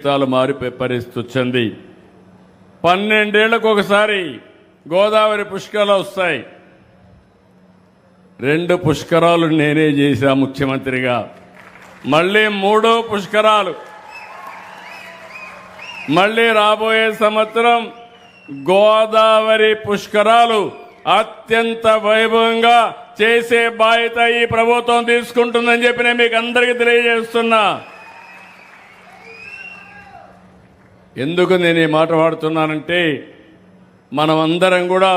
జీవితాలు మారిపోయే పరిస్థితి వచ్చింది. 12 ఏళ్లకు ఒకసారి గోదావరి పుష్కరాలు వస్తాయి. 2 పుష్కరాలు నేనే చేశా ముఖ్యమంత్రిగా. మళ్ళీ 3వ పుష్కరాలు, మళ్ళీ రాబోయే సంవత్సరం గోదావరి పుష్కరాలు అత్యంత వైభవంగా చేసే బాధ్యత ఈ ప్రభుత్వం తీసుకుంటుందని చెప్పి నేను మీకు అందరికీ తెలియజేస్తున్నా. ఎందుకు నేను ఈ మాట వాడుతున్నానంటే, మనమందరం కూడా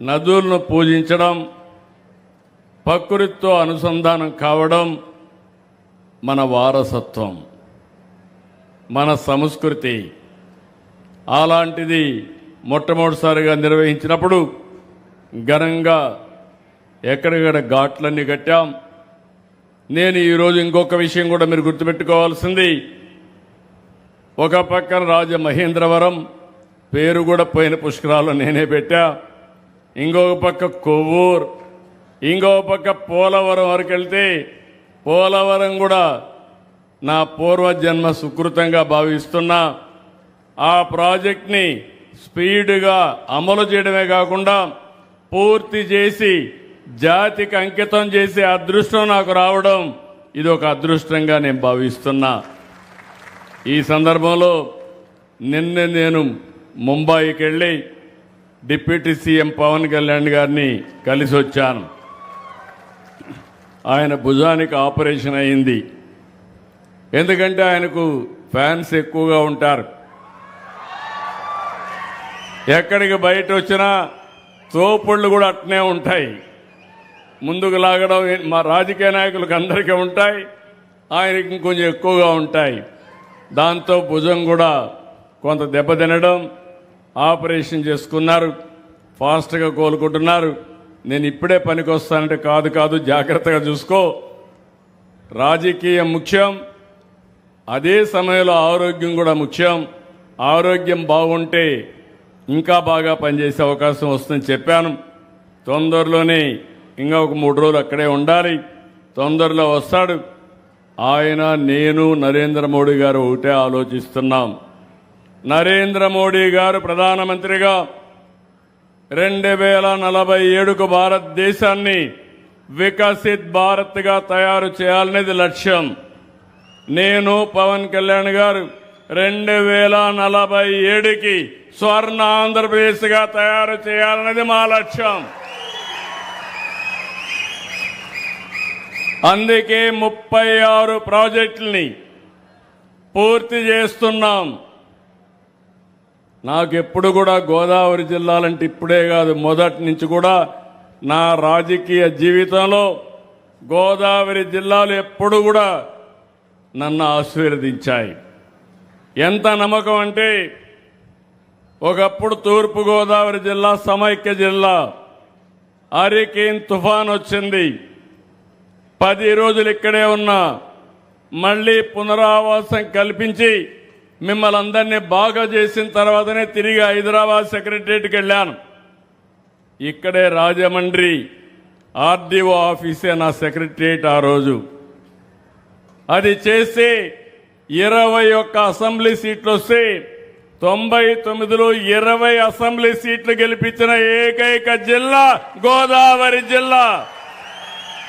నదులను పూజించడం, ప్రకృతితో అనుసంధానం కావడం మన వారసత్వం, మన సంస్కృతి. అలాంటిది మొట్టమొదటిసారిగా నిర్వహించినప్పుడు ఘనంగా ఎక్కడికక్కడ ఘాట్లన్నీ కట్టాం. నేను ఈరోజు ఇంకొక విషయం కూడా మీరు గుర్తుపెట్టుకోవాల్సింది, ఒక పక్కన రాజమహేంద్రవరం పేరు కూడా పోయిన పుష్కరాలు నేనే పెట్టా, ఇంకొక పక్క కొవ్వూరు, ఇంకొక పక్క పోలవరం వరకు వెళ్తే పోలవరం కూడా నా పూర్వజన్మ సుకృతంగా భావిస్తున్నా. ఆ ప్రాజెక్ట్ని స్పీడ్గా అమలు చేయడమే కాకుండా పూర్తి చేసి జాతికి అంకితం చేసే అదృష్టం నాకు రావడం ఇది ఒక అదృష్టంగా నేను భావిస్తున్నా. ఈ సందర్భంలో నిన్న నేను ముంబైకి వెళ్ళి డిప్యూటీ సీఎం పవన్ కళ్యాణ్ గారిని కలిసి వచ్చాను. ఆయన భుజానికి ఆపరేషన్ అయింది. ఎందుకంటే ఆయనకు ఫ్యాన్స్ ఎక్కువగా ఉంటారు. ఎక్కడికి బయట వచ్చినా తోపుళ్ళు కూడా అట్నే ఉంటాయి. ముందుకు లాగడం మా రాజకీయ నాయకులకు అందరికీ ఉంటాయి, ఆయనకి ఇంకొంచెం ఎక్కువగా ఉంటాయి. దాంతో భుజం కూడా కొంత దెబ్బతినడం, ఆపరేషన్ చేసుకున్నారు, ఫాస్ట్గా కోలుకుంటున్నారు. నేను ఇప్పుడే పనికి వస్తానంటే కాదు జాగ్రత్తగా చూసుకో. రాజకీయం ముఖ్యం, అదే సమయంలో ఆరోగ్యం కూడా ముఖ్యం. ఆరోగ్యం బాగుంటే ఇంకా బాగా పనిచేసే అవకాశం వస్తుందని చెప్పాను. తొందరలోనే ఇంకా ఒక 3 రోజులు అక్కడే ఉండాలి. తొందరలో వస్తాడు. ఆయన, నేను, నరేంద్ర మోడీ గారు ఒకటే ఆలోచిస్తున్నాం. నరేంద్ర మోడీ గారు ప్రధానమంత్రిగా 2047కు భారతదేశాన్ని వికసిత్ భారత్గా తయారు చేయాలనేది లక్ష్యం. నేను, పవన్ కళ్యాణ్ గారు 2047కి స్వర్ణ ఆంధ్రప్రదేశ్గా తయారు చేయాలనేది మా లక్ష్యం. అందుకే 36 ప్రాజెక్టుల్ని పూర్తి చేస్తున్నాం. నాకెప్పుడు కూడా గోదావరి జిల్లాలంటే ఇప్పుడే కాదు, మొదటి నుంచి కూడా నా రాజకీయ జీవితంలో గోదావరి జిల్లాలు ఎప్పుడు కూడా నన్ను ఆశీర్వదించాయి. ఎంత నమ్మకం అంటే, ఒకప్పుడు తూర్పు గోదావరి జిల్లా సమైక్య జిల్లా, హరికేన్ తుఫాన్ వచ్చింది, 10 రోజులు ఇక్కడే ఉన్నా. మళ్ళీ పునరావాసం కల్పించి మిమ్మల్ని అందరినీ బాగా చేసిన తర్వాతనే తిరిగి హైదరాబాద్ సెక్రటరియట్కి వెళ్ళాను. ఇక్కడే రాజమండ్రి ఆర్డీఓ ఆఫీసే నా సెక్రటరియట్. ఆ రోజు అది చేసి 21 అసెంబ్లీ సీట్లు వస్తే 99లో 20 అసెంబ్లీ సీట్లు గెలిపించిన ఏకైక జిల్లా గోదావరి జిల్లా.